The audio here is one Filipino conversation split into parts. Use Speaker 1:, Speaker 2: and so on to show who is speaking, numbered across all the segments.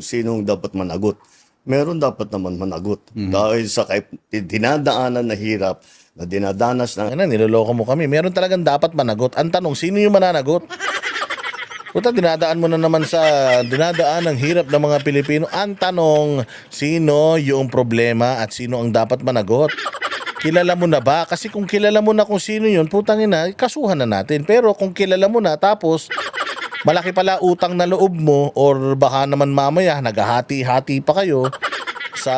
Speaker 1: sinong dapat managot. Meron dapat naman managot. Dahil sa dinadaanan na hirap, na dinadanas ng...
Speaker 2: Niloloko mo kami. Meron talagang dapat managot. Ang tanong, sino yung mananagot? Puta, dinadaan mo na naman sa dinadaan ng hirap ng mga Pilipino. Ang tanong, sino yung problema at sino ang dapat managot? Kilala mo na ba? Kasi kung kilala mo na kung sino yun, putang ina, kasuhan na natin. Pero kung kilala mo na, tapos malaki pala utang na loob mo or baka naman mamaya naghahati-hati pa kayo sa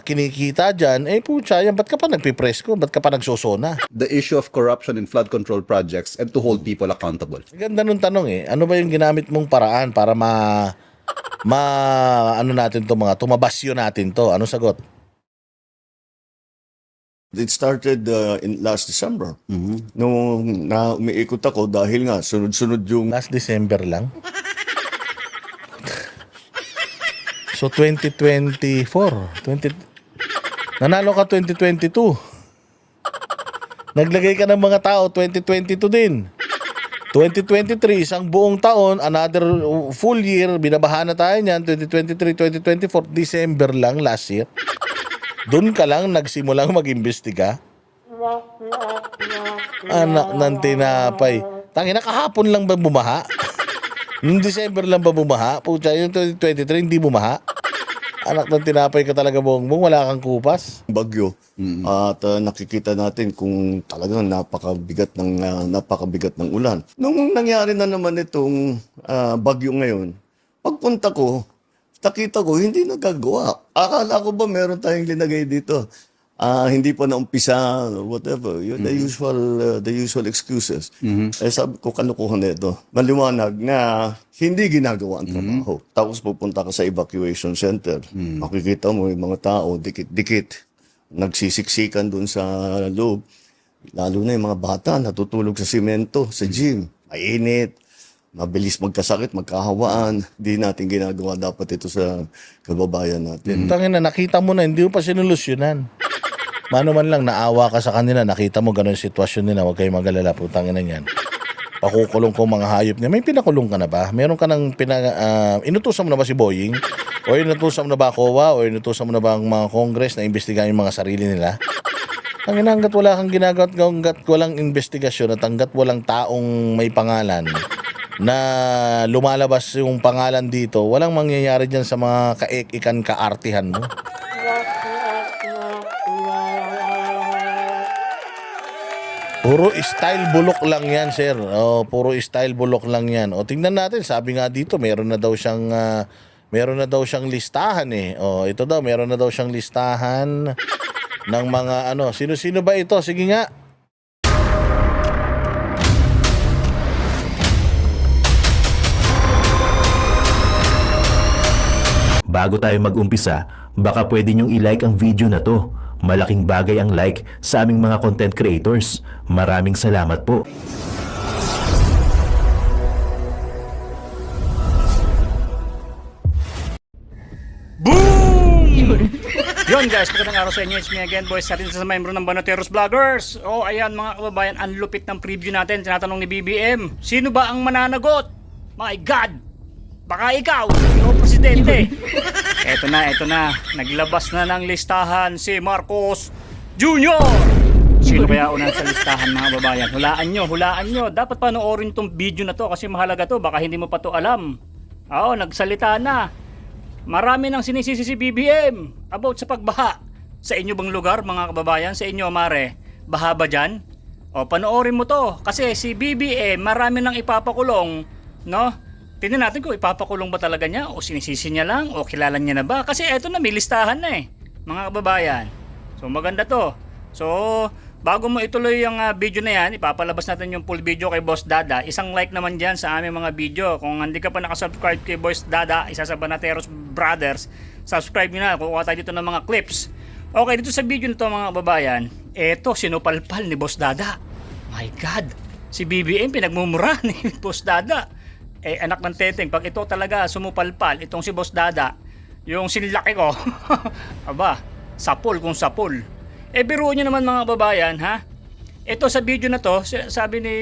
Speaker 2: kinikita dyan, putya, yan, ba't ka pa nagpipresko? Ba't ka pa nagsusona?
Speaker 3: The issue of corruption in flood control projects and to hold people accountable.
Speaker 2: Ganda nung tanong ano ba yung ginamit mong paraan para ano natin to mga, tumabasyo natin to? Ano sagot?
Speaker 1: It started in last December. Nung umiikot ako dahil nga sunod-sunod yung...
Speaker 2: Last December lang? So 2024, nanalo ka 2022. Naglagay ka ng mga tao 2022 din. 2023, isang buong taon, another full year, binabaha na tayo niyan, 2023, 2024, December lang last year. Doon ka lang nagsimulang mag-imbestiga. Anak ng tinapay. Tangina, kahapon lang ba bumaha? Noong December lang ba bumaha? Pucha, yung 2023 hindi bumaha. Anak ng tinapay ka talaga, Bongbong. Wala kang kupas.
Speaker 1: Bagyo. At nakikita natin kung talagang napakabigat ng ulan. Nung nangyari na naman itong bagyo ngayon, pagpunta ko, nakita ko hindi nagagawa. Akala ko ba meron tayong linagay dito? Hindi pa naumpisa, whatever. Yun, the usual excuses. Sabi ko, kanukuhan na ito. Maliwanag na hindi ginagawa ang trabaho. Tapos pupunta ka sa evacuation center. Makikita mo yung mga tao, dikit-dikit, nagsisiksikan dun sa loob. Lalo na yung mga bata, natutulog sa simento, sa gym. Mainit, mabilis magkasakit, magkahawaan. Hindi natin ginagawa dapat ito sa kababayan natin.
Speaker 2: Tangina, nakita mo na, hindi mo pa sinulusyonan. Mano man lang, naawa ka sa kanila, nakita mo ganun yung sitwasyon nila, huwag kayong mag-alala, putangin na yan. Pakukulong ko mga hayop niya. May pinakulong ka na ba? Meron ka ng inutusan mo na ba si Boying? O inutusan mo na ba COA? O inutusan mo na ba ang mga Congress na imbestigahan yung mga sarili nila? Ang hanggat wala kang ginagawa, hanggat walang investigasyon at hanggat walang taong may pangalan na lumalabas yung pangalan dito, walang mangyayari dyan sa mga kaek-ikan kaartihan mo. Puro style bulok lang yan, sir. Puro style bulok lang yan. Tingnan natin, sabi nga dito, meron na daw siyang listahan ito daw, meron na daw siyang listahan ng mga sino-sino ba ito? Sige nga.
Speaker 4: Bago tayo mag-umpisa, baka pwede nyong i-like ang video na to. Malaking bagay ang like sa aming mga content creators. Maraming salamat po.
Speaker 5: Boom! Yun guys, magandang araw sa inyo. It's me again, boys. Sa atin sa membro ng Banoteros Vloggers. Ayan mga kababayan, ang lupit ng preview natin. Tinatanong ni BBM, sino ba ang mananagot? My God! Baka ikaw, presidente. Eto na. Naglabas na ng listahan si Marcos Jr. Sino kaya unan sa listahan mga babayan? Hulaan nyo. Dapat panoorin tong video na to kasi mahalaga to. Baka hindi mo pa to alam. Nagsalita na. Marami nang sinisisi si BBM about sa pagbaha. Sa inyo bang lugar mga kababayan? Sa inyo, Mare? Baha ba dyan? Panoorin mo to. Kasi si BBM marami nang ipapakulong. No? Tingnan natin kung ipapakulong ba talaga niya o sinisisi niya lang o kilala niya na ba. Kasi eto na, may listahan na mga kababayan. So maganda to. So bago mo ituloy yung video na yan, ipapalabas natin yung full video kay Boss Dada. Isang like naman dyan sa aming mga video. Kung hindi ka pa nakasubscribe kay Boss Dada, isa sa Banateros Brothers, subscribe nyo na. Kukuha tayo dito ng mga clips. Okay, dito sa video nito mga kababayan, eto sinupalpal ni Boss Dada. My God, si BBM pinagmumura ni Boss Dada. Anak ng teteng, pag ito talaga sumupalpal, itong si Boss Dada, yung sinlaki ko, aba, sapul kung sapul. Biro nyo naman mga babayan, ha? Ito sa video na to, sabi ni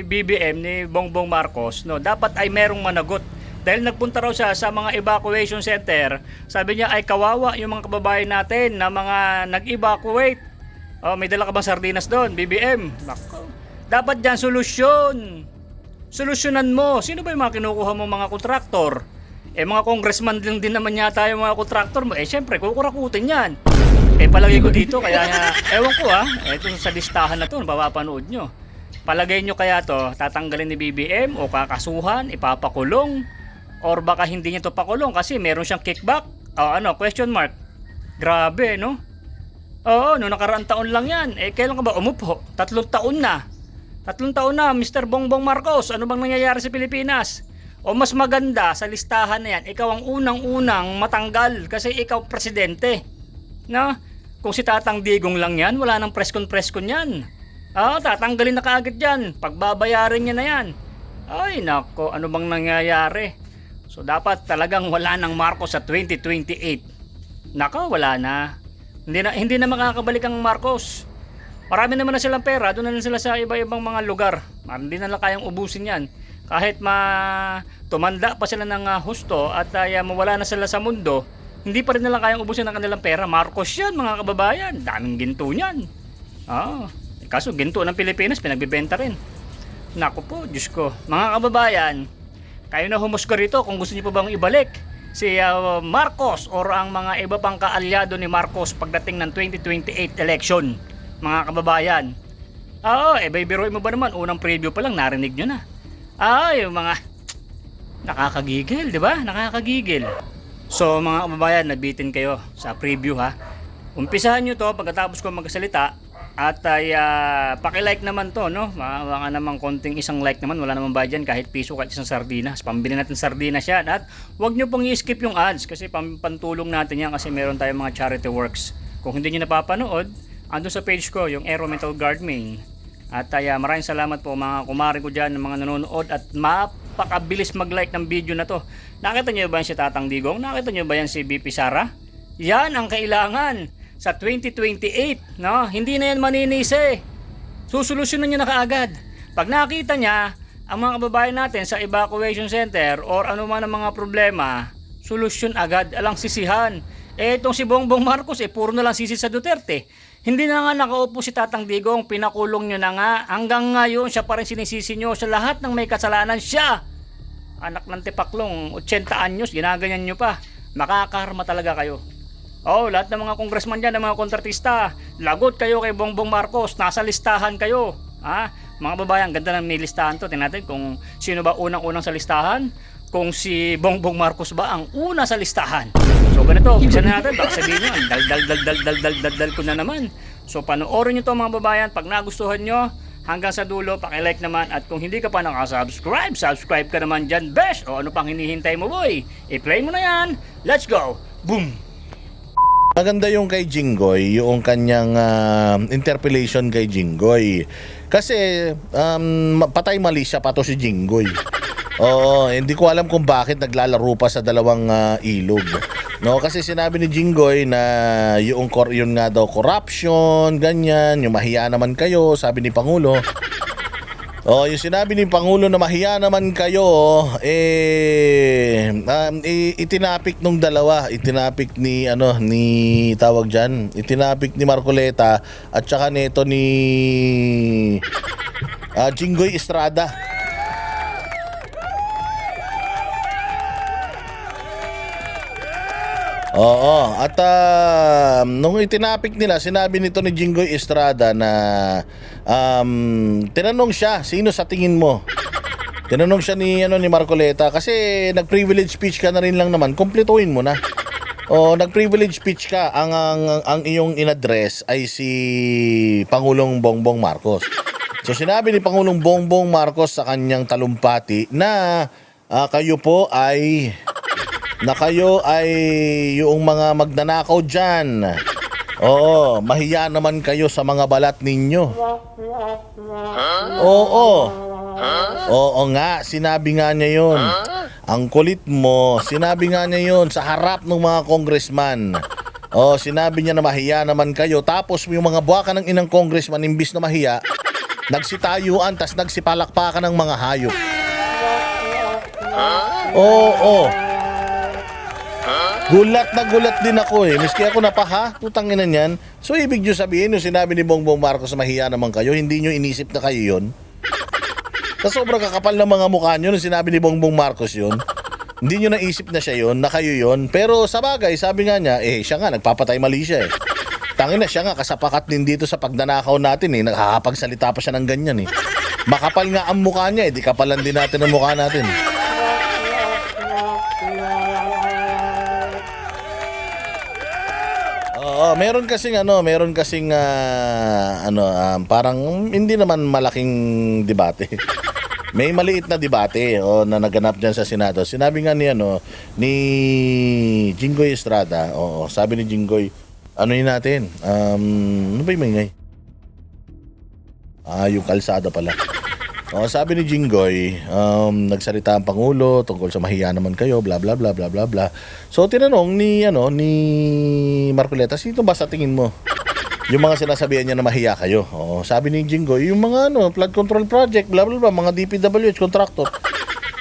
Speaker 5: BBM, ni Bongbong Marcos, no, dapat ay merong managot. Dahil nagpunta raw siya sa mga evacuation center, sabi niya ay kawawa yung mga kababayan natin na mga nag-evacuate. Oh, may dala ka bang sardinas doon, BBM? Nako. Dapat dyan solusyon. Solusyonan mo. Sino ba yung mga kinukuha mo mga kontraktor? Mga congressman din naman yata yung mga kontraktor mo. Syempre, kukurakutin yan. Palagay ko dito, kaya ewan ko ito sa listahan na to, mapapanood nyo. Palagay nyo kaya to, tatanggalin ni BBM o kakasuhan, ipapakulong, or baka hindi niya to pakulong kasi meron siyang kickback? Question mark. Grabe, no? Oo, noong nakaraang taon lang yan. Kailan ka ba umupo? 3 taon na. 3 taon na, Mr. Bongbong Marcos. Ano bang nangyayari sa Pilipinas? O mas maganda sa listahan na yan, ikaw ang unang-unang matanggal kasi ikaw presidente. No? Kung si Tatang Digong lang yan, wala nang preskon yan. Tatanggalin na kaagad yan. Pagbabayarin niya na yan. Ay nako, ano bang nangyayari? So dapat talagang wala nang Marcos sa 2028. Nako, wala na. Hindi na makakabalik ang Marcos. Marami naman na silang pera, doon na lang sila sa iba-ibang mga lugar. Hindi na lang kayang ubusin yan. Kahit tumanda pa sila ng husto at mawala na sila sa mundo, hindi pa rin nila kayang ubusin ng kanilang pera. Marcos yan, mga kababayan. Daming ginto niyan. Kaso ginto ng Pilipinas, pinagbibenta rin. Naku po, Diyos ko. Mga kababayan, kayo na humusga rito kung gusto niyo pa bang ibalik si Marcos or ang mga iba pang kaalyado ni Marcos pagdating ng 2028 election. Mga kababayan. Bibiruin mo ba naman? Unang preview pa lang, narinig nyo na. Yung mga nakakagigil, di ba? Nakakagigil. So mga kababayan, nabitin kayo sa preview ha. Umpisahan nyo to pagkatapos ko magsalita. At paki-like naman to, no? Baka naman konting isang like naman, wala naman bayad dyan, kahit piso, kahit isang sardinas. Pambili natin sardinas yan. At huwag nyo pong i-skip yung ads kasi pantulong natin yan kasi meron tayong mga charity works. Kung hindi nyo napapanood, andun sa page ko, yung Aero Mental Guard Main. At maraming salamat po mga kumari ko dyan, mga nanonood at mapakabilis mag-like ng video na to. Nakita nyo ba yan si Tatang Digong? Nakita nyo ba yan si BP Sara? Yan ang kailangan sa 2028, no? Hindi na yan maninisi. Susolusyonan niya na kaagad. Pag nakita niya ang mga kababayan natin sa evacuation center or ano man ang mga problema, solusyon agad, alang sisihan. Itong si Bongbong Marcos, puro na lang sisi sa Duterte. Hindi na nga nakaupo si Tatang Digong, pinakulong nyo na nga. Hanggang ngayon, siya pa rin sinisisi nyo. Sa lahat ng may kasalanan, siya. Anak ng tipaklong, 80 anyos, ginaganyan nyo pa. Makakarma talaga kayo. Lahat ng mga congressman dyan, ng mga kontratista, lagot kayo kay Bongbong Marcos, nasa listahan kayo. Mga babayan, ganda ng may listahan to. Tingnan natin kung sino ba unang-unang sa listahan. Kung si Bongbong Marcos ba ang una sa listahan. So ganito, bisa na natin, baka sabihin nyo, dal ko na naman. So panoorin nyo to mga babayan, pag nagustuhan nyo, hanggang sa dulo, pakilike naman. At kung hindi ka pa nakasubscribe, subscribe ka naman dyan, besh. O ano pang hinihintay mo, boy? I-play mo na yan. Let's go. Boom.
Speaker 2: Maganda yung kay Jinggoy, yung kanyang interpellation kay Jinggoy. Kasi patay mali siya pa to si Jinggoy. Hindi ko alam kung bakit naglalaro pa sa dalawang ilog. No, kasi sinabi ni Jinggoy na yung nga daw corruption, ganyan, yung mahiya naman kayo, sabi ni Pangulo. Yung sinabi ni Pangulo na mahiya naman kayo, itinapik nung dalawa, itinapik ni tawag diyan, itinapik ni Marcoleta at saka nito ni Jinggoy Estrada. At nung itinapik nila, sinabi nito ni Jinggoy Estrada na tinanong siya, sino sa tingin mo? Tinanong siya ni Marcoleta kasi nag-privilege speech ka na rin lang naman, kumpletuhin mo na. Nag-privilege speech ka, ang iyong in-address ay si Pangulong Bongbong Marcos. So sinabi ni Pangulong Bongbong Marcos sa kanyang talumpati na kayo ay yung mga magnanakaw dyan. Mahiya naman kayo sa mga balat ninyo. Oo nga, sinabi nga niya yun. Ang kulit mo, sinabi nga niya yun sa harap ng mga congressman. Sinabi niya na mahiya naman kayo. Tapos yung mga buwakan ng inang congressman, imbis na mahiya, nagsitayuan, tas nagsipalakpakan ng mga hayop. Oo. Gulat na gulat din ako eh. Miski ako napaha, putang ina niyan. So ibig nyo sabihin, yung sinabi ni Bongbong Marcos, mahiya naman kayo, hindi nyo inisip na kayo yun? Sa sobrang kakapal ng mga mukha nyo, nung sinabi ni Bongbong Marcos yun, hindi nyo naisip na siya yun, na kayo yun. Pero sa bagay, sabi nga niya, siya nga, nagpapatay mali siya eh. Tangin na siya nga, kasapakat din dito sa pagnanakaw natin eh. Nakakapagsalita pa siya ng ganyan eh. Makapal nga ang mukha niya eh, di kapalan din natin ang mukha natin. Oo, meron kasing parang hindi naman malaking debate. May maliit na debate na naganap diyan sa Senado. Sinabi nga ni Jinggoy Estrada, sabi ni Jinggoy, ano yun natin? Ano ba yung maingay? Yung kalsada pala. Sabi ni Jinggoy, nagsalita ang Pangulo tungkol sa mahiya naman kayo, bla bla bla bla bla bla. So tinanong ni Marcoleta, sino ba sa tingin mo yung mga sinasabihan niya na mahiya kayo? Sabi ni Jinggoy, yung mga flood control project, bla bla bla, mga DPWH contractor.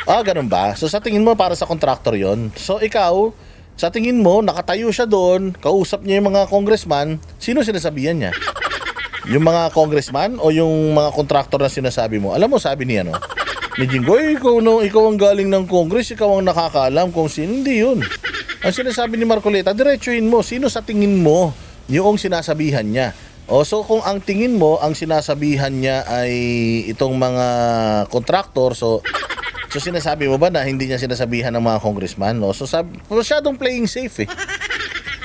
Speaker 2: Ganun ba? So sa tingin mo para sa contractor 'yon. So ikaw, sa tingin mo nakatayo siya doon, kausap niya yung mga congressman, sino sinasabihan niya? Yung mga congressman o yung mga contractor na sinasabi mo? Alam mo, sabi niya ni Jinggoy, ikaw ang galing ng Congress, ikaw ang nakakaalam kung sino. Hindi yun. Ang sinasabi ni Marcoleta, diretsuhin mo, sino sa tingin mo yung sinasabihan niya? So kung ang tingin mo, ang sinasabihan niya ay itong mga contractor, so sinasabi mo ba na hindi niya sinasabihan ng mga congressman? So masyadong playing safe eh.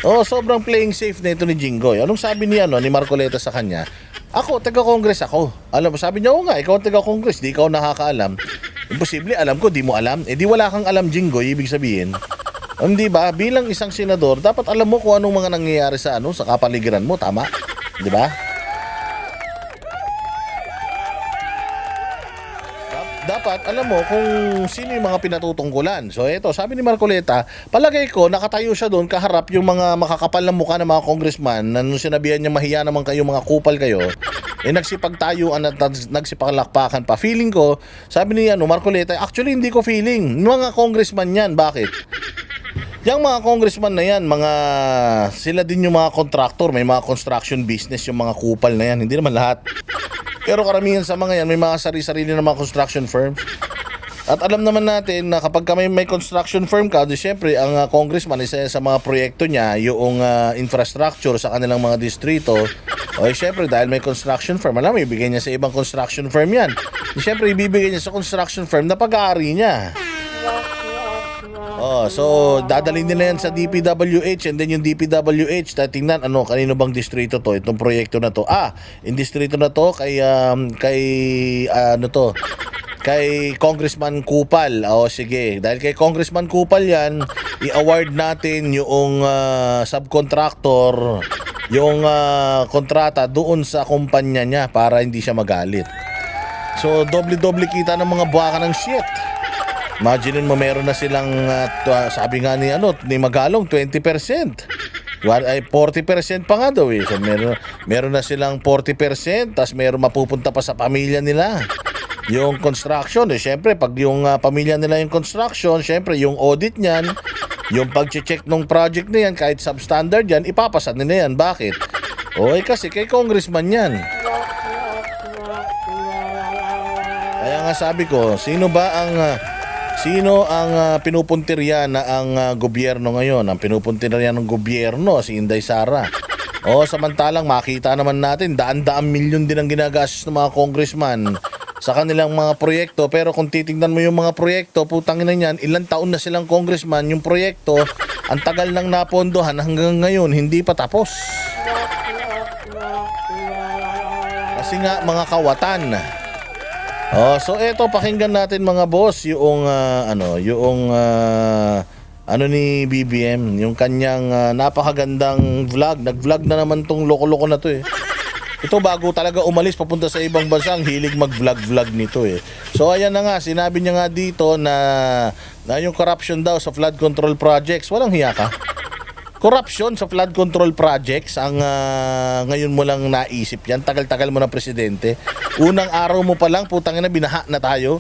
Speaker 2: Sobrang playing safe na ito ni Jinggoy. Anong sabi niya ni Marcoleta sa kanya? Ako, taga-Congress ako. Alam mo, sabi niya, nga, ikaw ang taga-Congress, di ikaw nakakaalam. Imposible, alam ko, di mo alam. Di wala kang alam, Jinggoy, ibig sabihin. Di ba? Bilang isang senador, dapat alam mo kung anong mga nangyayari sa kapaligiran mo, tama? Di ba? Dapat alam mo kung sino yung mga pinatutungkulan. So eto, sabi ni Marcoleta, palagay ko nakatayo siya doon kaharap yung mga makakapal na mukha ng mga congressman na nung sinabihan niya mahiya naman kayo, mga kupal kayo, nagsipagtayuan at nagsipaglakpakan pa. Feeling ko, sabi ni Marcoleta, actually hindi ko feeling. Mga congressman yan, bakit? Yung mga congressman na yan, sila din yung mga contractor, may mga construction business yung mga kupal na yan, hindi naman lahat. Pero karamihan sa mga yan, may mga sarili-sarili na mga construction firms. At alam naman natin na kapag may construction firm ka, di syempre ang congressman, isa sa mga proyekto niya, yung infrastructure sa kanilang mga distrito. Syempre dahil may construction firm, alam mo, ibigay niya sa ibang construction firm yan. Di syempre ibibigay niya sa construction firm na pag-aari niya. So dadalhin nila yan sa DPWH, and then yung DPWH tatingnan kanino bang distrito to, itong proyekto na to. Yung distrito na to kay Congressman Kupal. Sige, dahil kay Congressman Kupal yan, i-award natin yung subcontractor, yung kontrata doon sa kumpanya niya para hindi siya magalit. So doble-doble kita ng mga buwaka ng shit. Imaginin mo, meron na silang sabi nga ni Magalong 20%. Ay 40% pa nga daw eh. So meron na silang 40%, tas meron mapupunta pa sa pamilya nila. Yung construction, syempre pag yung pamilya nila yung construction, syempre yung audit niyan, yung pag-check ng project na yan, kahit substandard yan, ipapasa nila yan. Bakit? Kasi kay congressman yan. Kaya nga sabi ko, sino ang pinupuntirya na ang gobyerno ngayon? Ang pinupuntirya ng gobyerno si Inday Sara. Samantalang makita naman natin daan-daang milyon din ang ginagastos ng mga congressman sa kanilang mga proyekto. Pero kung titingnan mo yung mga proyekto, putang ina niyan, ilang taon na silang congressman, yung proyekto ang tagal nang napondohan, hanggang ngayon hindi pa tapos. Kasi nga mga kawatan. So eto, pakinggan natin mga boss yung ni BBM, yung kanyang napakagandang vlog. Nag-vlog na naman tong loko-loko na to eh. Ito bago talaga umalis papunta sa ibang bansa, ang hilig mag-vlog nito eh. So ayan na nga, sinabi niya nga dito na yung corruption daw sa flood control projects, walang hiya ka. Corruption sa flood control projects ang ngayon mo lang naisip yan. Tagal-tagal mo na presidente. Unang araw mo pa lang, putang ina, binaha na tayo.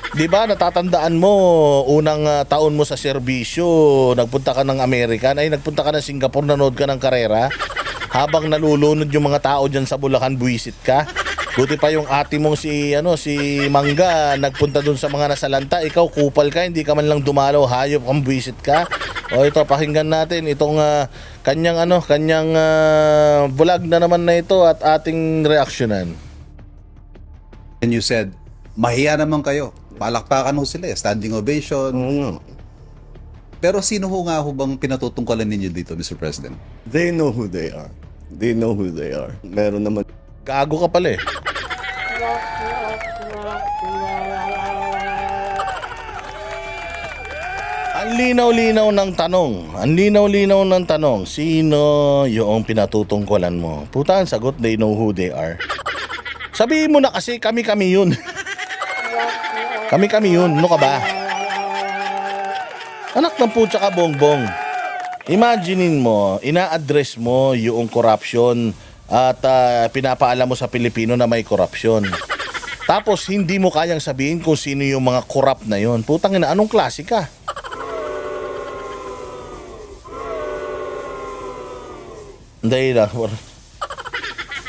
Speaker 2: Di ba, natatandaan mo, unang taon mo sa serbisyo, nagpunta ka ng Amerika, nagpunta ka ng Singapore, nanood ka ng karera, habang nalulunod yung mga tao dyan sa Bulacan, buwisit ka. Buti pa yung ate mong si Mangga, nagpunta dun sa mga nasalanta, ikaw kupal ka, hindi ka man lang dumalaw, hayop kang buwisit ka. O ito, pakinggan natin itong kanyang bulag na naman na ito at ating reaksyonan.
Speaker 3: And you said, mahiya naman kayo. Palakpakan ho sila, standing ovation.
Speaker 1: Oo nga.
Speaker 3: Pero sino ho nga ho bang pinatutungkalan ninyo dito, Mr. President?
Speaker 1: They know who they are. They know who they are. Meron naman
Speaker 2: Gago ka pala eh. Ang linaw-linaw ng tanong. Ang linaw-linaw ng tanong. Sino yung pinatutungkulan mo? Puta, ang sagot, they know who they are. Sabihin mo na kasi kami-kami yun. Kami-kami yun. Ano ka ba? Anak ng putya ka, bongbong. Imaginein mo, ina-address mo yung corruption at pinapaalam mo sa Pilipino na may korupsyon. Tapos hindi mo kayang sabihin kung sino yung mga corrupt na yon. Putang ina, anong klase ka? Hindi na.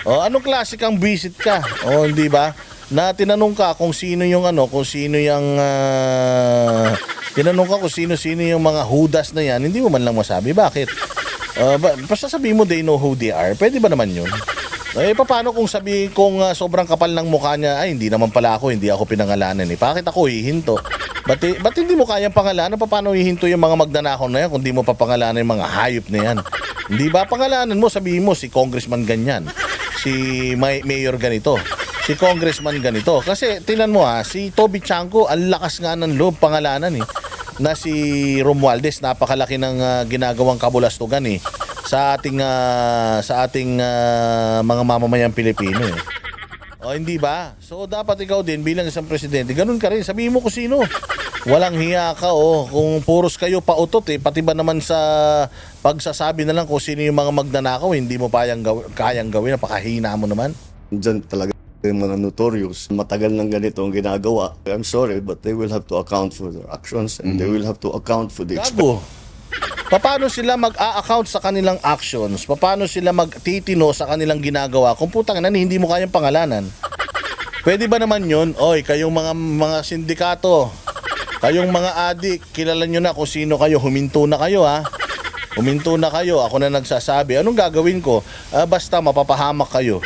Speaker 2: Anong klase kang visit ka? Hindi ba? Na tinanong ka kung sino yung tinanong ka kung sino yung mga hudas na yan, hindi mo man lang masabi. Bakit? Basta sabihin mo they know who they are. Pwede ba naman yun? Paano kung sabihin kung sobrang kapal ng mukha niya, ay hindi naman pala ako, hindi ako pinangalanan eh. Bakit ako hihinto? Ba't hindi mo kayang pangalanan? Paano hihinto yung mga magnanakaw na yan kung di mo papangalanan yung mga hayop na yan? Hindi ba pangalanan mo, sabihin mo si congressman ganyan, si mayor ganito, si congressman ganito. Kasi tinan mo si Toby Chanco, ang lakas nga ng loob pangalanan eh. Na si Romualdez, napakalaki ng ginagawang kabulastugan eh sa ating mga mamamayang Pilipino eh. Hindi ba? So dapat ikaw din bilang isang presidente, ganun ka rin. Sabihin mo kung sino. Walang hiya ka kung puros kayo pautot eh. Pati ba naman sa pagsasabi na lang kung sino yung mga magnanakaw, hindi mo kayang gawin, napakahina mo naman.
Speaker 1: dyan talaga yung mga notorious. Matagal nang ganito ang ginagawa. I'm sorry, but they will have to account for their actions and they will have to account for the
Speaker 2: Gago. Paano sila mag-a-account sa kanilang actions? Paano sila magtitino sa kanilang ginagawa kung putang ina hindi mo kayang pangalanan? Pwede ba naman yun? Oy, kayong mga sindikato, kayong mga adik, kilala nyo na kung sino kayo, huminto na kayo ha. Huminto na kayo, ako na nagsasabi. Anong gagawin ko? Basta mapapahamak kayo.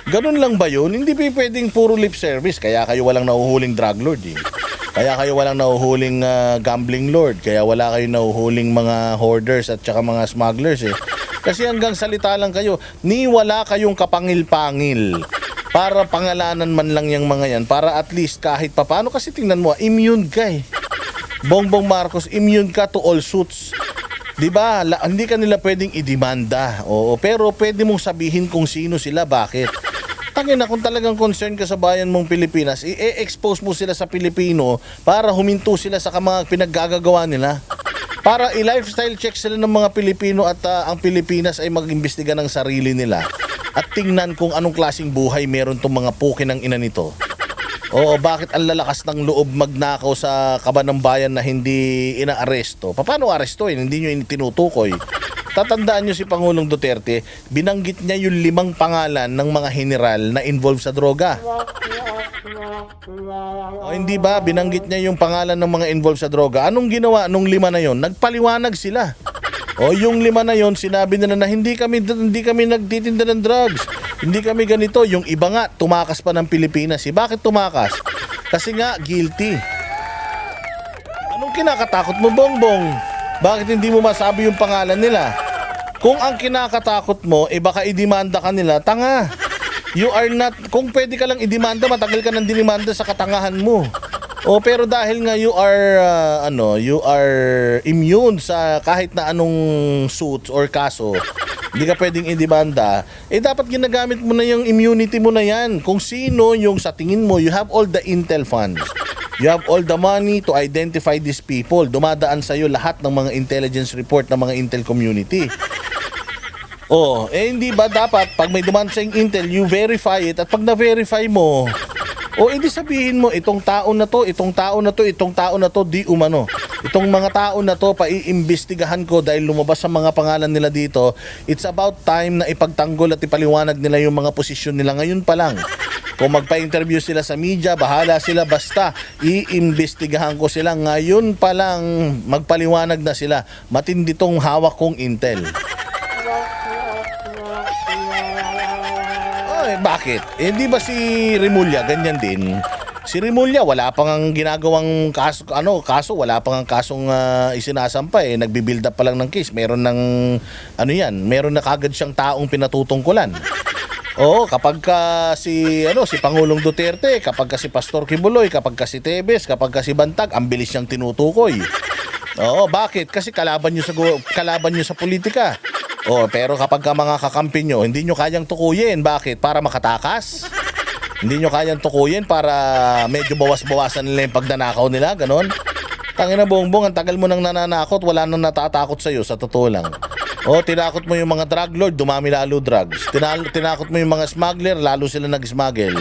Speaker 2: Ganun lang ba yun? Hindi pwedeng puro lip service. Kaya kayo walang nahuhuling drug lord eh. Kaya kayo walang nahuhuling gambling lord. Kaya wala kayo nahuhuling mga hoarders at saka mga smugglers eh. Kasi hanggang salita lang kayo. Ni wala kayong kapangil-pangil. Para pangalanan man lang yung mga yan. Para at least kahit papano. Kasi tingnan mo, immune ka eh. Bongbong Marcos, immune ka to all suits. Diba? Hindi ka nila pwedeng idemanda. Oo, pero pwede mong sabihin kung sino sila, bakit. Tangina, kung talagang concern ka sa bayan mong Pilipinas, i-expose mo sila sa Pilipino para huminto sila sa mga pinaggagawa nila. Para i-lifestyle check sila ng mga Pilipino at ang Pilipinas ay mag-imbestiga ng sarili nila. At tingnan kung anong klaseng buhay meron tong mga puke ng ina nito. Oo, bakit ang lalakas ng loob magnakaw sa kaban ng bayan na hindi inaaresto? Paano arestuin? Hindi nyo tinutukoy. Tatandaan nyo si Pangulong Duterte, binanggit niya yung 5 pangalan ng mga general na involved sa droga. O hindi ba? Binanggit niya yung pangalan ng mga involved sa droga. Anong ginawa nung 5 na yon? Nagpaliwanag sila. O yung 5 na yon, sinabi nila na hindi kami nagtitinda ng drugs. Hindi kami ganito. Yung iba nga, tumakas pa ng Pilipinas. Bakit tumakas? Kasi nga, guilty. Anong kinakatakot mo, Bongbong? Bakit hindi mo masabi yung pangalan nila? Kung ang kinakatakot mo, baka idemanda ka nila, tanga. You are not, kung pwede ka lang idemanda, matagal ka nang dinimanda sa katangahan mo. Pero dahil nga you are immune sa kahit na anong suits or kaso, hindi ka pwedeng idemanda, dapat ginagamit mo na yung immunity mo na yan. Kung sino yung sa tingin mo, you have all the intel funds. You have all the money to identify these people. Dumadaan sa'yo lahat ng mga intelligence report ng mga intel community. Hindi ba dapat pag may dumaan sa intel, you verify it, at pag na-verify mo, O edi sabihin mo, itong tao na to, itong tao na to, itong tao na to, di umano. Itong mga tao na to, paiimbestigahan ko dahil lumabas ang mga pangalan nila dito. It's about time na ipagtanggol at ipaliwanag nila yung mga posisyon nila ngayon pa lang. Kung magpa-interview sila sa media, bahala sila, basta iimbestigahan ko sila ngayon pa lang, magpaliwanag na sila. Matindi tong hawak kong intel. Ay, bakit? Eh, di ba si Remulla ganyan din? Si Remulla wala pang ang ginagawang kaso, wala pang ang kasong isinasampa eh. Nagbi-build up pa lang ng case. Meron ng meron na kagad siyang taong pinatutungkulan. Oo, kapag si Pangulong Duterte, kapag si Pastor Kibuloy, kapag si Tebes, kapag si Bantag, ang bilis niyang tinutukoy. Oo, bakit? Kasi kalaban niyo sa politika. Oh, pero kapag mga kakampi nyo, hindi nyo kayang tukuyin. Bakit? Para makatakas? Hindi nyo kayang tukuyin para medyo bawas-bawasan nila yung pagnanakaw nila, ganon? Tangina Bongbong, ang tagal mo nang nananakot, wala nang natatakot sa'yo, sa totoo lang. Oh, tinakot mo yung mga drug lord, dumami lalo drugs. Tinakot mo yung mga smuggler, lalo sila nag-smuggle.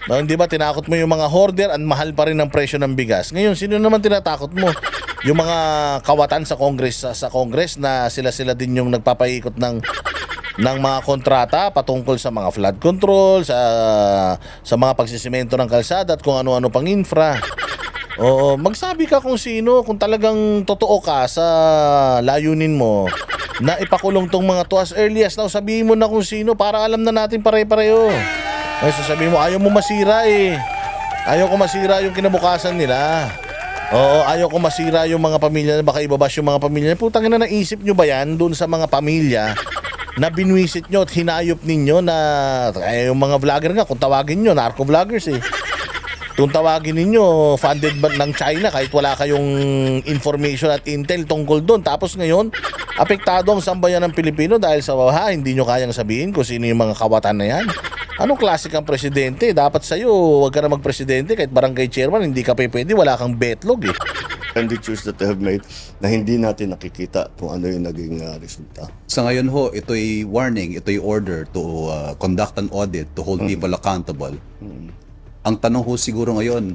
Speaker 2: No, hindi ba tinakot mo yung mga hoarder, ang mahal pa rin ang presyo ng bigas. Ngayon, sino naman tinatakot mo? Yung mga kawatan sa Congress na sila din yung nagpapaikot ng mga kontrata patungkol sa mga flood control, sa mga pagsisimento ng kalsada at kung ano-ano pang infra. Oo, magsabi ka kung sino, kung talagang totoo ka sa layunin mo na ipakulong tong mga to as early as now, sabihin mo na kung sino para alam na natin pare-pareho. Ay, sasabihin mo, ayaw mo masira eh. Ayaw ko masira yung kinabukasan nila. Oo, ayaw ko masira yung mga pamilya, baka ibabash yung mga pamilya. Putang ina, naisip nyo ba yan doon sa mga pamilya na binwisit nyo at hinayop ninyo na yung mga vlogger nga, kung tawagin nyo, narco-vloggers eh. Kung tawagin ninyo, funded ba ng China kahit wala kayong information at intel tungkol doon. Tapos ngayon, apektado ang sambayan ng Pilipino dahil sa hindi nyo kayang sabihin kung sino yung mga kawatan na yan. Anong klase kang presidente? Dapat sa'yo, wag ka na magpresidente kahit barangay chairman, hindi ka pwede, wala kang betlog eh.
Speaker 1: Expenditures that they have made na hindi natin nakikita kung ano yung naging resulta.
Speaker 3: Sa ngayon ho, ito'y warning, ito'y order to conduct an audit, to hold people accountable. Ang tanong ho siguro ngayon,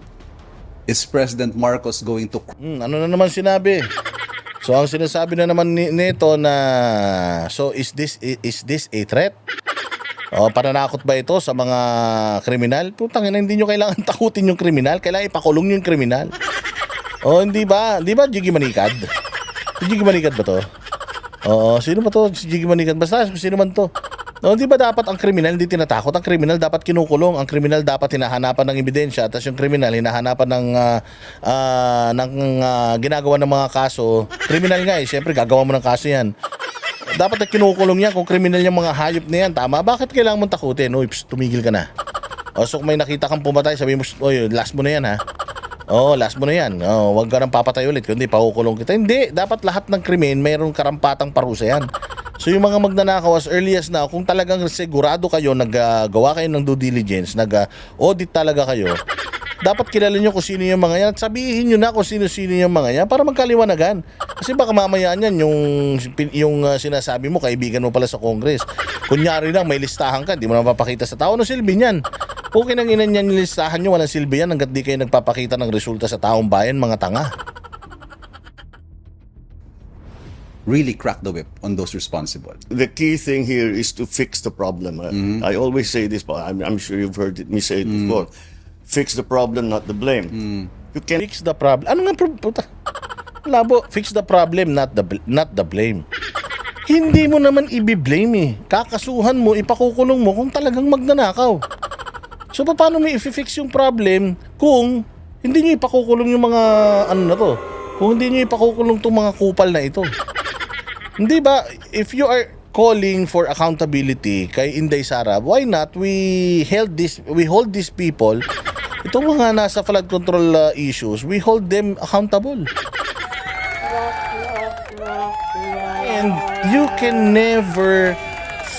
Speaker 3: is President Marcos going to...
Speaker 2: Ano na naman sinabi? So ang sinasabi na naman nito na, so is this a threat? O, pananakot ba ito sa mga kriminal? Putang ina, hindi nyo kailangan takutin yung kriminal, kailangan ipakulong nyo yung kriminal. O, hindi ba? Di ba Jiggy Manikad? Si Jiggy Manikad ba to? Oo, sino ba to? Si Jiggy Manikad. Basta sino man to. No, di ba dapat ang kriminal hindi tinatakot? Ang kriminal dapat kinukulong. Ang kriminal dapat hinahanapan ng ebidensya. Tapos yung kriminal hinahanapan ng ginagawa ng mga kaso. Kriminal nga eh. Siyempre gagawa mo ng kaso yan. Dapat na kinukulong yan. Kung kriminal yung mga hayop na yan, tama. Bakit kailangan mong takutin? Uy, tumigil ka na. O, so kung may nakita kang pumatay, sabihin mo, oy, last mo na yan ha. Oh, last mo na yan. Oh, wag ka nang papatay ulit. Kundi pakukulong kita. Hindi. Dapat lahat ng krimen mayroong karampatang parusa yan. So yung mga magnanakaw as early as now, kung talagang sigurado kayo, naggawa kayo ng due diligence, nag-audit talaga kayo, dapat kilala nyo kung sino yung mga yan at sabihin nyo na kung sino-sino yung mga yan para magkaliwanagan. Kasi baka mamaya yan yung sinasabi mo, kaibigan mo pala sa Congress. Kunyari lang, may listahan ka, di mo na mapapakita sa tao, no silbi niyan. Kung kinanginan yan yung listahan nyo, walang silbi yan hanggat di kayo nagpapakita ng resulta sa taong bayan, mga tanga.
Speaker 3: really crack the whip on those responsible.
Speaker 1: The key thing here is to fix the problem. I always say this, but I'm sure you've heard me say it before. Fix the problem, not the blame. You can
Speaker 2: Fix the problem. Ano nga puta? Labo, fix the problem, not the blame. Hindi mo naman i-blame eh. Kakasuhan mo, ipakukulong mo kung talagang magnanakaw. So paano mo i-fix yung problem kung hindi niyo ipakukulong yung mga ano na to? Kung hindi niyo ipakukulong tong mga kupal na ito. Hindi ba, if you are calling for accountability kay Inday Sara, why not we hold these people, itong mga nasa flood control issues, we hold them accountable. And you can never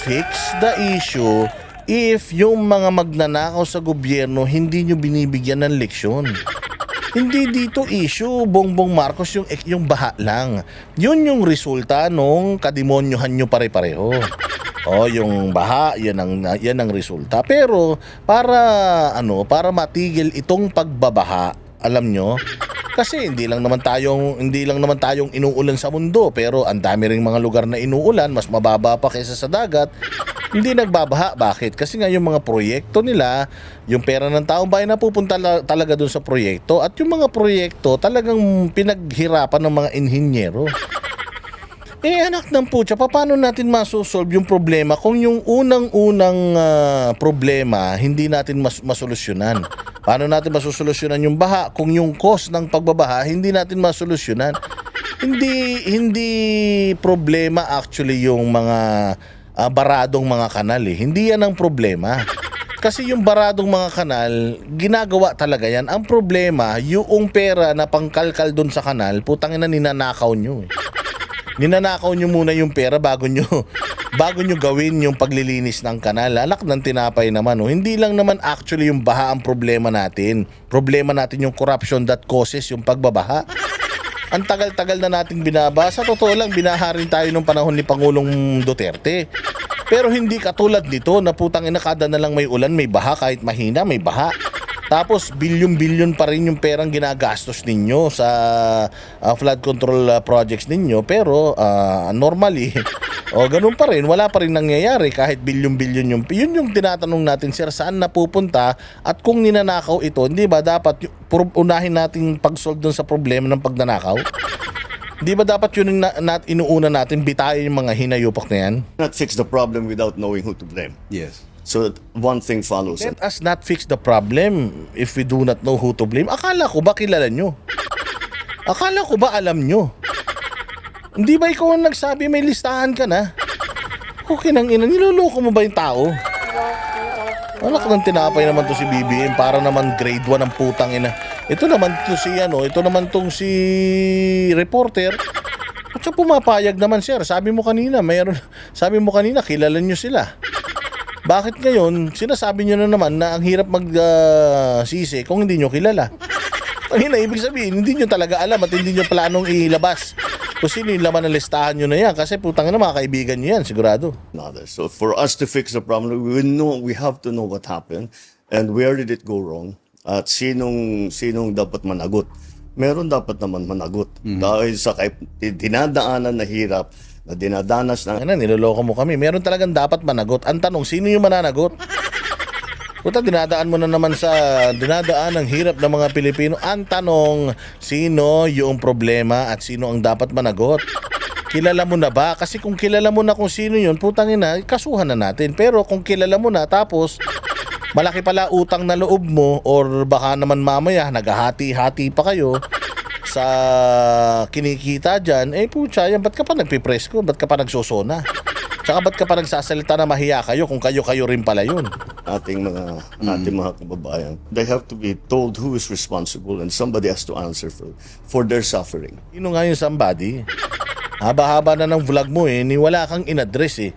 Speaker 2: fix the issue if yung mga magnanakaw sa gobyerno hindi nyo binibigyan ng leksyon. Hindi dito issue, Bongbong Marcos, yung baha lang. Yun yung resulta nung kademonyohan nyo pare-pareho. Yung baha, yan ang resulta. Pero para matigil itong pagbabaha, alam nyo, kasi hindi lang naman tayong inuulan sa mundo, pero ang dami ring mga lugar na inuulan, mas mababa pa kaysa sa dagat. Hindi nagbabaha. Bakit? Kasi nga yung mga proyekto nila, yung pera ng taong bayan napupunta talaga dun sa proyekto, at yung mga proyekto talagang pinaghirapan ng mga inhinyero. Anak ng putya, paano natin masosolve yung problema kung yung unang-unang problema hindi natin masolusyonan? Paano natin masosolusyonan yung baha kung yung cause ng pagbabaha hindi natin masolusyonan? Hindi problema actually yung mga baradong mga kanal eh. Hindi yan ang problema. Kasi yung baradong mga kanal, ginagawa talaga yan. Ang problema, yung pera na pangkalkal dun sa kanal, putang ina, ninanakaw nyo eh. Ninanakaw nyo muna yung pera bago nyo gawin yung paglilinis ng kanal. Anak ng tinapay naman. Hindi lang naman actually yung baha ang problema natin. Problema natin yung corruption that causes yung pagbabaha. Ang tagal-tagal na nating binaba. Sa totoo lang, binaha rin tayo nung panahon ni Pangulong Duterte. Pero hindi katulad nito na putang ina, kada na lang may ulan, may baha, kahit mahina, may baha. Tapos bilyon-bilyon pa rin yung perang ginagastos ninyo sa flood control projects ninyo, pero normally ganun pa rin, wala pa rin nangyayari kahit bilyon-bilyon yun yung tinatanong natin, sir, saan napupunta at kung ninanakaw ito, hindi ba dapat unahin natin pag-solve dun sa problema ng pagnanakaw? Di ba dapat yun yung inuuna natin, bitayin yung mga hinayupak na yan?
Speaker 1: Not fix the problem without knowing who to blame.
Speaker 3: Yes.
Speaker 1: So one thing follows.
Speaker 2: Let us not fix the problem if we do not know who to blame. Akala ko ba kilala nyo? Akala ko ba alam nyo? Hindi ba ikaw ang nagsabi may listahan ka na? Okay nang ina, niloloko mo ba yung tao? Anak ng tinapay naman to si BBM, para naman grade 1 ang putang ina. Ito naman tong si reporter. At siya pumapayag naman, sir. Sabi mo kanina kilala nyo sila. Bakit ngayon, sinasabi nyo na naman na ang hirap sisi kung hindi nyo kilala? Ang ibig sabihin, hindi nyo talaga alam at hindi nyo planong ilabas kung sino yung laman ng listahan nyo na yan. Kasi putang na mga kaibigan nyo yan, sigurado.
Speaker 1: Another. So for us to fix the problem, we have to know what happened and where did it go wrong at sinong dapat managot. Meron dapat naman managot dahil sa dinadaanan na hirap na dinadanas ng
Speaker 2: Niloloko mo kami. Meron talagang dapat managot. Ang tanong, sino yung mananagot? Puta, dinadaan ng hirap ng mga Pilipino. Ang tanong, sino yung problema at sino ang dapat managot? Kilala mo na ba? Kasi kung kilala mo na kung sino yun, putang ina, kasuhan na natin. Pero kung kilala mo na, tapos malaki pala utang na loob mo, or baka naman mamaya naghahati-hati pa kayo sa kinikita dyan, putya, yan, ba't ka pa nagpipresko? Ba't ka pa nagsusona? Tsaka ba't ka pa nagsasalita na mahiya kayo kung kayo rin pala yun?
Speaker 1: ating mga kababayan. They have to be told who is responsible and somebody has to answer for their suffering.
Speaker 2: Sino nga yung somebody? Haba-haba na ng vlog mo ni wala kang in-address eh.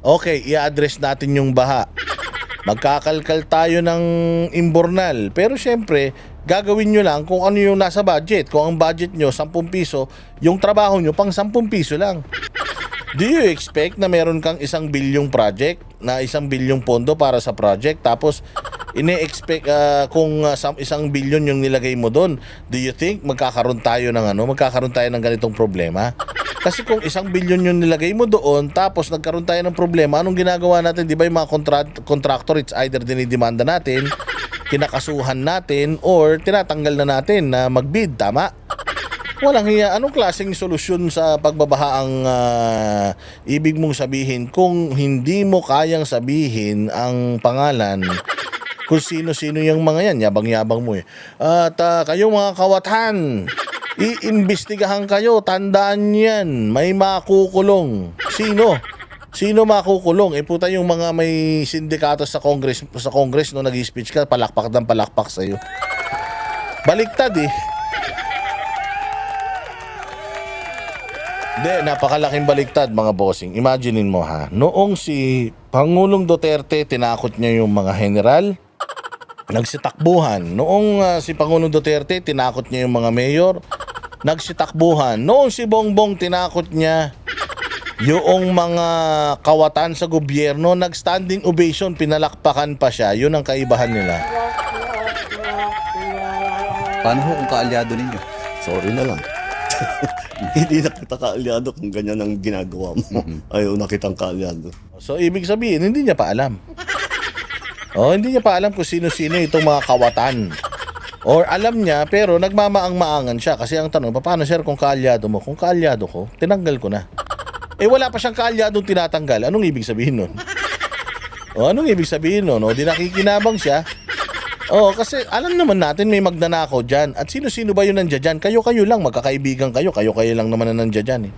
Speaker 2: Okay, i-address natin yung baha. Magkakalkal tayo ng imbornal. Pero syempre, gagawin nyo lang kung ano yung nasa budget. Kung ang budget nyo 10 piso, yung trabaho nyo pang 10 piso lang. Do you expect na meron kang 1 bilyong project, na 1 bilyong pondo para sa project, tapos ine-expect kung 1 bilyon yung nilagay mo doon? Do you think magkakaroon tayo ng ganitong problema? Kasi kung 1 bilyon yung nilagay mo doon, tapos nagkaroon tayo ng problema, anong ginagawa natin? Di ba yung mga contractor, it's either dinidemanda natin, kinakasuhan natin, or tinatanggal na natin na magbid, tama? Walang hiya. Anong klaseng solusyon sa pagbabaha ang ibig mong sabihin kung hindi mo kayang sabihin ang pangalan kung sino-sino yung mga yan? Yabang-yabang mo eh. At kayong mga kawatan, iimbestigahan kayo, tandaan yan, may makukulong. Sino? Sino makukulong? Puta, yung mga may sindikato sa Congress no, nag-speech ka, palakpak ng palakpak sa'yo. Baliktad eh. Napakalaking baliktad mga bossing. Imaginein mo ha, noong si Pangulong Duterte tinakot niya yung mga general, nagsitakbuhan. Noong si Pangulong Duterte tinakot niya yung mga mayor, nagsitakbuhan. Noong si Bongbong tinakot niya Yung mga kawatan sa gobyerno, nag-standing ovation, pinalakpakan pa siya. Yun ang kaibahan nila.
Speaker 3: Paano ho kung kaalyado ninyo?
Speaker 1: Sorry na lang. Hindi na kita kaalyado kung ganyan ang ginagawa mo. Ayaw na kitang kaalyado.
Speaker 2: So, ibig sabihin, hindi niya pa alam. Hindi niya pa alam kung sino-sino itong mga kawatan. Or alam niya, pero nagmamaang-maangan siya. Kasi ang tanong, paano sir kung kaalyado mo? Kung kaalyado ko, tinanggal ko na. Wala pa siyang kaalyadong tinatanggal. Anong ibig sabihin nun? Anong ibig sabihin nun? Di nakikinabang siya. Kasi alam naman natin may magnanakaw dyan. At sino-sino ba yun nandiyan dyan? Kayo-kayo lang, magkakaibigan kayo. Kayo-kayo lang naman na nandiyan dyan.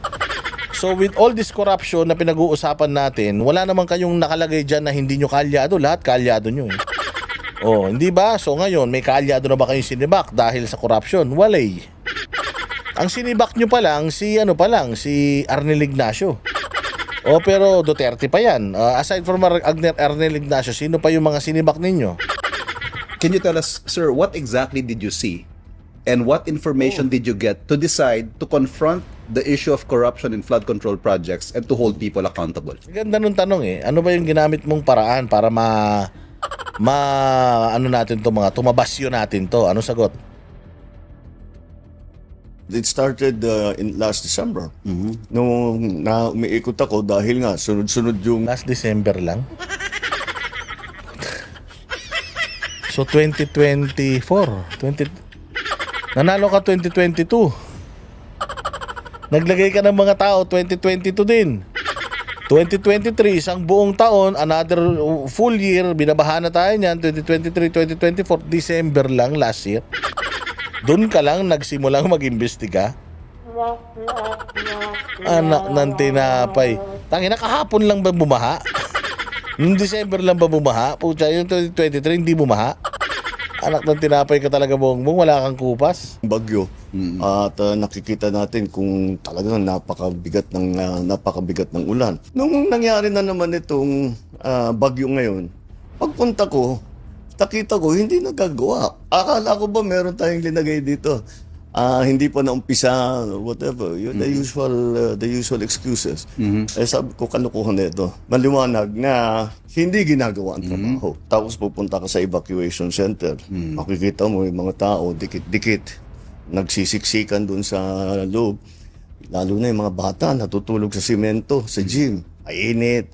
Speaker 2: So with all this corruption na pinag-uusapan natin, wala naman kayong nakalagay dyan na hindi nyo kaalyado. Lahat kaalyado nyo eh. Hindi ba? So ngayon, may kaalyado na ba kayong sinibak dahil sa corruption? Walay. Ang sinibak nyo pa lang, si Arnel Ignacio. Pero Duterte pa yan. Aside from Arnel Ignacio, sino pa yung mga sinibak ninyo?
Speaker 3: Can you tell us, sir, what exactly did you see? And what information did you get to decide to confront the issue of corruption in flood control projects and to hold people accountable?
Speaker 2: Ganda nung tanong eh. Ano ba yung ginamit mong paraan para tumabasyo natin to? Ano sagot?
Speaker 1: It started in last December. Nung umiikot ako dahil nga sunod-sunod yung
Speaker 2: Last December lang. So 2024, nanalo ka 2022. Naglagay ka ng mga tao 2022 din. 2023, isang buong taon, another full year, binabaha na tayo niyan, 2023, 2024, December lang last year. Doon ka lang nagsimulang mag-imbestiga. Anak ng tinapay. Tangina, kahapon lang ba bumaha? Noong December lang ba bumaha? Pucha, yung 2023 hindi bumaha. Anak ng tinapay ka talaga, Bongbong, wala kang kupas.
Speaker 1: bagyo. At nakikita natin kung talagang napakabigat ng ulan. Nung nangyari na naman itong bagyo ngayon, pagpunta ko, nakita ko hindi nagagawa. Akala ko ba meron tayong linagay dito? Hindi pa naumpisa, whatever, yun, the usual excuses. Sabi ko, kalukuhan na ito. Maliwanag na hindi ginagawa ang trabaho. Tapos pupunta ka sa evacuation center. Makikita mo yung mga tao, dikit-dikit, nagsisiksikan dun sa loob. Lalo na yung mga bata, natutulog sa simento, sa gym. Mainit,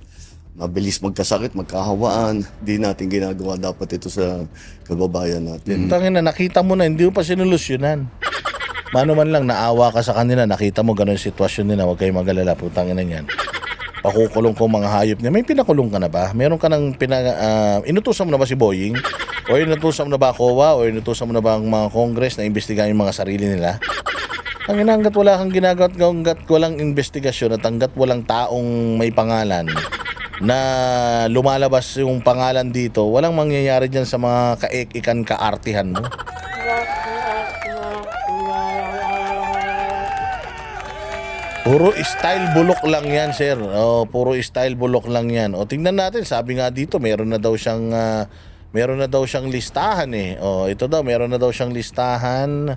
Speaker 1: mabilis magkasakit, magkahawaan. Di natin ginagawa dapat ito sa kababayan natin.
Speaker 2: Tangina, nakita mo na, hindi mo pa sinulusyonan. Mano man lang, naawa ka sa kanila, nakita mo ganun yung sitwasyon nila, huwag kayong mag-alala, putangin na yan. Pakukulong ko mga hayop niya. May pinakulong ka na ba? Meron ka ng inutusan mo na ba si Boying? O inutusan mo na ba COA? O inutusan mo na ba ang mga Congress na imbestigahan yung mga sarili nila? Hanggat wala kang ginagawa, hanggat walang investigasyon at hanggat walang taong may pangalan na lumalabas yung pangalan dito, walang mangyayari dyan sa mga kaek-ikan kaartihan mo. Puro style bulok lang yan, sir. Puro style bulok lang yan. Tingnan natin, sabi nga dito, meron na daw siyang listahan eh. Ito daw, meron na daw siyang listahan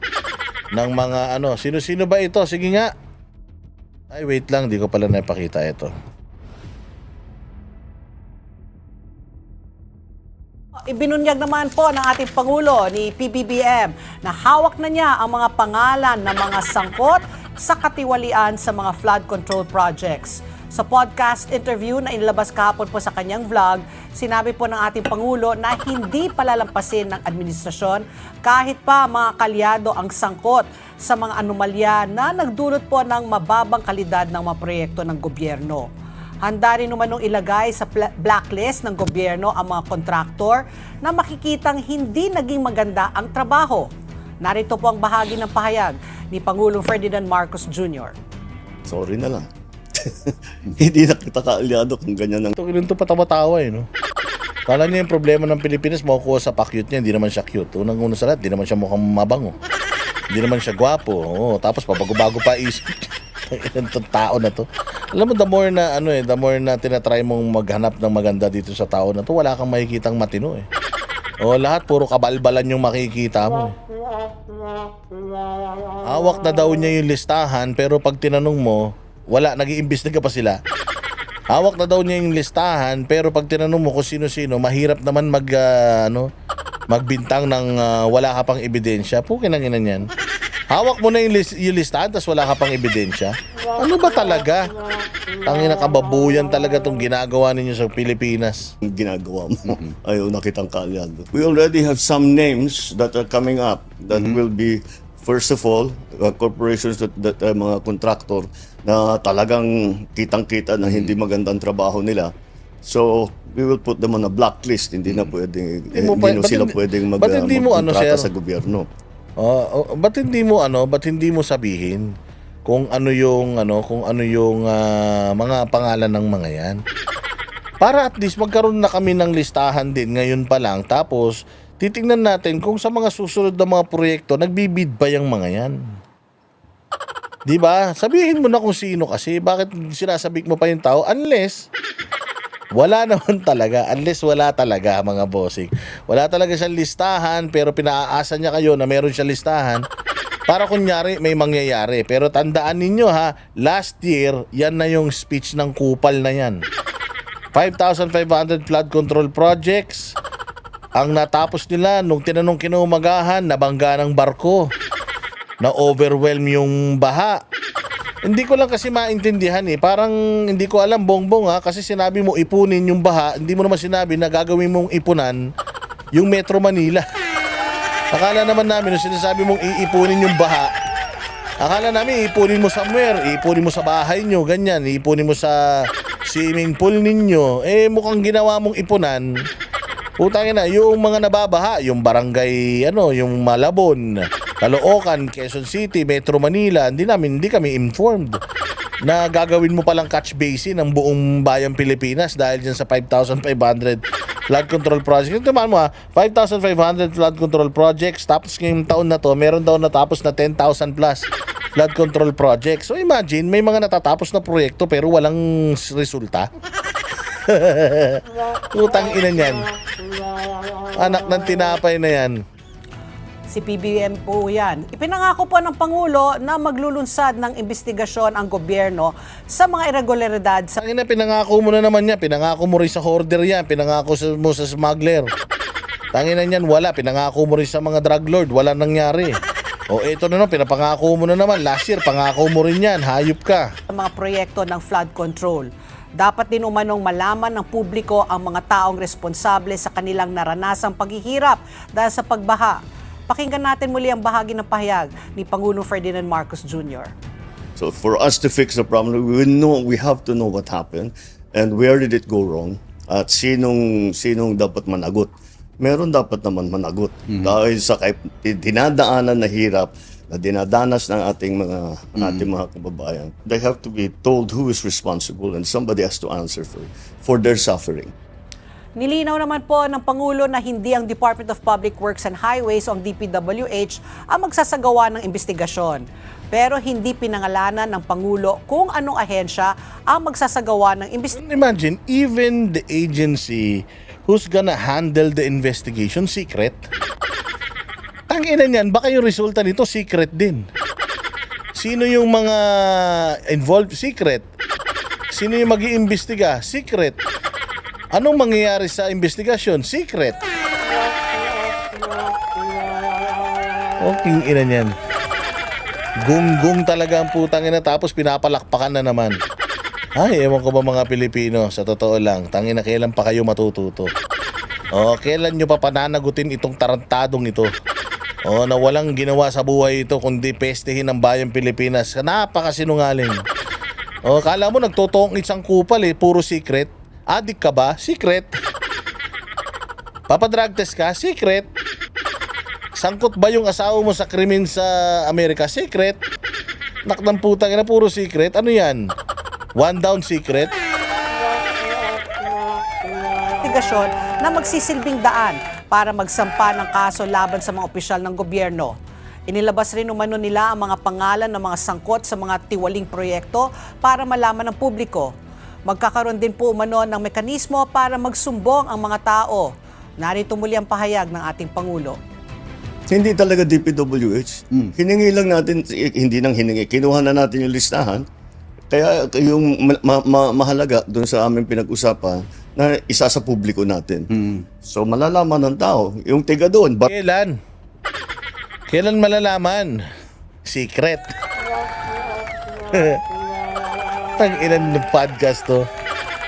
Speaker 2: ng mga sino-sino ba ito? Sige nga. Ay, wait lang, di ko pala napakita ito.
Speaker 6: Ibinunyag naman po ng ating Pangulo ni PBBM na hawak na niya ang mga pangalan ng mga sangkot sa katiwalian sa mga flood control projects. Sa podcast interview na inilabas kahapon po sa kanyang vlog, sinabi po ng ating Pangulo na hindi palalampasin ng administrasyon kahit pa mga kalyado ang sangkot sa mga anomalya na nagdulot po ng mababang kalidad ng mga proyekto ng gobyerno. Handa rin naman nung ilagay sa blacklist ng gobyerno ang mga kontraktor na makikitang hindi naging maganda ang trabaho. Narito po ang bahagi ng pahayag ni Pangulong Ferdinand Marcos Jr.
Speaker 1: Sorry na lang. Hindi na kita kaalyado kung ganyan ang
Speaker 2: Ito patawa-tawa eh, no? Kala niya yung problema ng Pilipinas makukuha sa pa-cute niya, hindi naman siya cute. Unang-una sa lahat, hindi naman siya mukhang mabango. Hindi naman siya gwapo. Tapos pabago-bago pa isip. Itong tao na to. Alam mo, the more na tinatry mong maghanap ng maganda dito sa tao na to, wala kang makikitang matino eh. Lahat puro kabalbalan yung makikita mo. Hawak na daw niya yung listahan, pero pag tinanong mo, wala, nag-iimbestiga pa sila. Hawak na daw niya yung listahan, pero pag tinanong mo kung sino-sino, mahirap naman magbintang ng wala ka pang ebidensya. Pukin ang ina niyan. Hawak mo na yung listahan, tas wala ka pang ebidensya. Ano ba talaga? Tangina, kababuyan talaga tong ginagawa ninyo sa Pilipinas.
Speaker 1: Ang ginagawa mo. Ayaw nakitang kalyado. We already have some names that are coming up that will be, first of all, corporations that mga contractor na talagang kitang-kita na hindi magandang trabaho nila. So, we will put them on a blacklist. Hindi na pwedeng, hindi na sila pwedeng magkontrata sa gobyerno.
Speaker 2: Ba't hindi mo sabihin kung ano yung mga pangalan ng mga yan? Para at least magkaroon na kami ng listahan din ngayon pa lang, tapos titingnan natin kung sa mga susunod na mga proyekto nagbibid ba yung mga yan. 'Di ba? Sabihin mo na kung sino, kasi bakit sinasabik mo pa yung tao unless wala talaga mga bossing. Wala talaga siyang listahan, pero pinaaasa niya kayo na meron siyang listahan para kunyari may mangyayari. Pero tandaan ninyo ha, last year, yan na yung speech ng kupal na yan. 5,500 flood control projects. Ang natapos nila nung tinanong kinaumagahan, nabangga ng barko. Na-overwhelm yung baha. Hindi ko lang kasi maintindihan parang hindi ko alam, Bongbong kasi sinabi mo ipunin yung baha, hindi mo naman sinabi na gagawin mong ipunan yung Metro Manila. Akala naman namin nung sinasabi mong iipunin yung baha, akala namin iipunin mo somewhere, iipunin mo sa bahay nyo, ganyan, iipunin mo sa swimming pool ninyo. Mukhang ginawa mong ipunan, putangin na, yung mga nababaha, yung barangay, yung Malabon, Caloocan, Quezon City, Metro Manila, hindi kami informed na gagawin mo palang catch basin ng buong bayang Pilipinas dahil dyan sa 5,500 flood control projects. Ito man mo 5,500 flood control projects, tapos ngayong taon na to, meron daw natapos na 10,000 plus flood control projects. So imagine, may mga natatapos na proyekto pero walang resulta. Utang ina niyan. Anak ng tinapay na yan.
Speaker 6: Si PBBM po yan. Ipinangako po ng Pangulo na maglulunsad ng investigasyon ang gobyerno sa mga irregularidad sa...
Speaker 2: Tangina, pinangako mo na naman yan. Pinangako mo rin sa hoarder yan. Pinangako mo sa smuggler. Tangina niyan, wala. Pinangako mo rin sa mga drug lord. Wala nangyari. O eto na pinapangako mo na naman. Last year, pangako mo rin yan. Hayop ka.
Speaker 6: mga proyekto ng flood control. Dapat din umanong malaman ng publiko ang mga taong responsable sa kanilang naranasang paghihirap dahil sa pagbaha. Pakinggan natin muli ang bahagi ng pahayag ni Pangulong Ferdinand Marcos Jr.
Speaker 1: So for us to fix the problem, we have to know what happened and where did it go wrong at sinong dapat managot. Meron dapat naman managot dahil sa dinadaanan na hirap na dinadanas ng ating mga kababayan. They have to be told who is responsible and somebody has to answer for their suffering.
Speaker 6: Nilinaw naman po ng Pangulo na hindi ang Department of Public Works and Highways o ang DPWH ang magsasagawa ng investigasyon. Pero hindi pinangalanan ng Pangulo kung anong ahensya ang magsasagawa ng investigasyon.
Speaker 2: Imagine, even the agency who's gonna handle the investigation, secret. Tangina niyan, baka yung resulta nito secret din. Sino yung mga involved? Secret. Sino yung mag-iimbestiga? Secret. Anong mangyayari sa investigasyon? Secret. Okay, ina niyan. Gunggong talaga ang putang ina, tapos pinapalakpakan na naman. Ay, ewan ko ba mga Pilipino, sa totoo lang, tangina, kailan pa kayo matututo? Kailan nyo pa pananagutin itong tarantadong ito? Na walang ginawa sa buhay ito kundi pestehin ang bayang Pilipinas. Napakasinungaling. Kala mo nagtotoong isang kupal puro secret. Adik ka ba? Secret. Papadrug test ka? Secret. Sangkot ba yung asawa mo sa krimen sa Amerika? Secret. Nakdang putang ina, puro secret. Ano yan? One down secret?
Speaker 6: Investigasyon na magsisilbing daan para magsampa ng kaso laban sa mga opisyal ng gobyerno. Inilabas rin umano nila ang mga pangalan ng mga sangkot sa mga tiwaling proyekto para malaman ng publiko. Magkakaroon din po umano ng mekanismo para magsumbong ang mga tao. Narito muli ang pahayag ng ating Pangulo.
Speaker 1: Hindi talaga DPWH. Hiningi lang natin, hindi nang hiningi. Kinuha na natin yung listahan. Kaya yung mahalaga doon sa aming pinag-usapan na isa sa publiko natin. So malalaman ng tao, yung tiga doon,
Speaker 2: Kailan? Kailan malalaman? Secret. Tang ilan ng podcast to.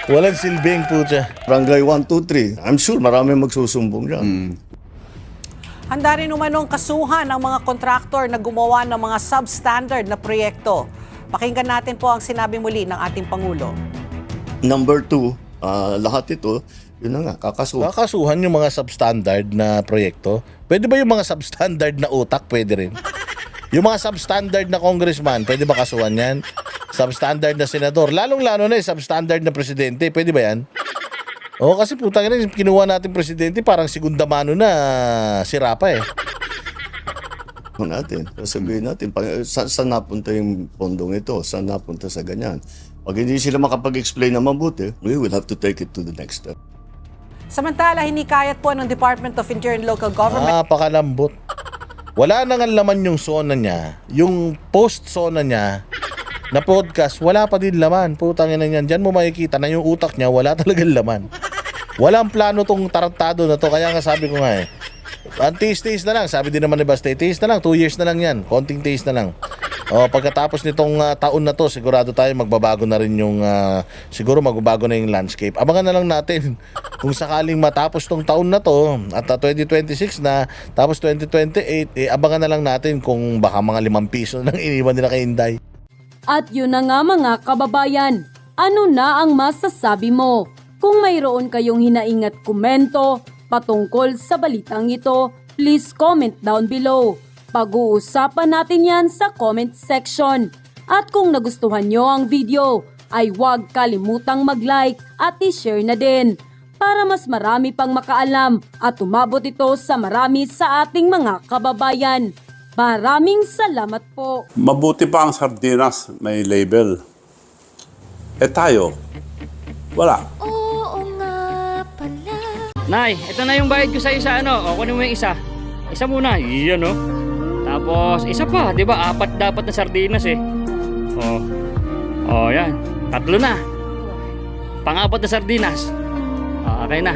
Speaker 2: Walang silbing putya.
Speaker 1: Barangay 1, 2, 3, I'm sure marami magsusumbong dyan.
Speaker 6: Handa rin umanong kasuhan ang mga kontraktor na gumawa ng mga substandard na proyekto. Pakinggan natin po ang sinabi muli ng ating Pangulo.
Speaker 1: Number 2, lahat ito, yun na nga, kakasuhan.
Speaker 2: Kakasuhan yung mga substandard na proyekto. Pwede ba yung mga substandard na utak? Pwede rin. Yung mga substandard na congressman, pwede ba kasuhan yan? Substandard na senador, lalong-lalo na yung substandard na presidente, pwede ba yan? Oo, kasi putang ina, kinuha natin presidente, parang segunda mano na sira pa eh.
Speaker 1: Natin, sabihin natin, saan napunta yung pondong ito? Saan napunta sa ganyan? Pag hindi sila makapag-explain na mabuti, we will have to take it to the next step.
Speaker 6: Samantala, hinikayat po ng Department of Interior and Local Government
Speaker 2: Napakalambot. Wala nang laman yung zona niya, yung post-zona niya na podcast, wala pa din laman. Putang ina niyan, diyan mo makikita na yung utak niya wala talagang laman. Walang plano tong tarantado na to, kaya nga sabi ko nga eh. Ang tiis-tiis na lang, sabi din naman ni Bastay, tiis na lang, 2 years na lang yan, konting tiis na lang. O, pagkatapos nitong taon na to, sigurado tayo magbabago na rin yung, siguro magbabago na yung landscape. Abangan na lang natin kung sakaling matapos tong taon na to, at 2026 na, tapos 2028, abangan na lang natin kung baka mga 5 piso na lang iniwan nila kay Inday.
Speaker 7: At yun na nga mga kababayan, ano na ang masasabi mo? Kung mayroon kayong hinaing at komento patungkol sa balitang ito, please comment down below. Pag-uusapan natin yan sa comment section. At kung nagustuhan nyo ang video, ay huwag kalimutang mag-like at i-share na din para mas marami pang makaalam at umabot ito sa marami sa ating mga kababayan. Maraming salamat po.
Speaker 8: Mabuti pa ang sardinas may label. Tayo, wala.
Speaker 5: Nay, ito na yung bayad ko sa isa, ano? O, kunin mo yung isa. Isa muna, iyan, no? Tapos, isa pa, di ba? 4 dapat na sardinas, eh. Yan. 3 na. Pang-4 na sardinas. Okay na.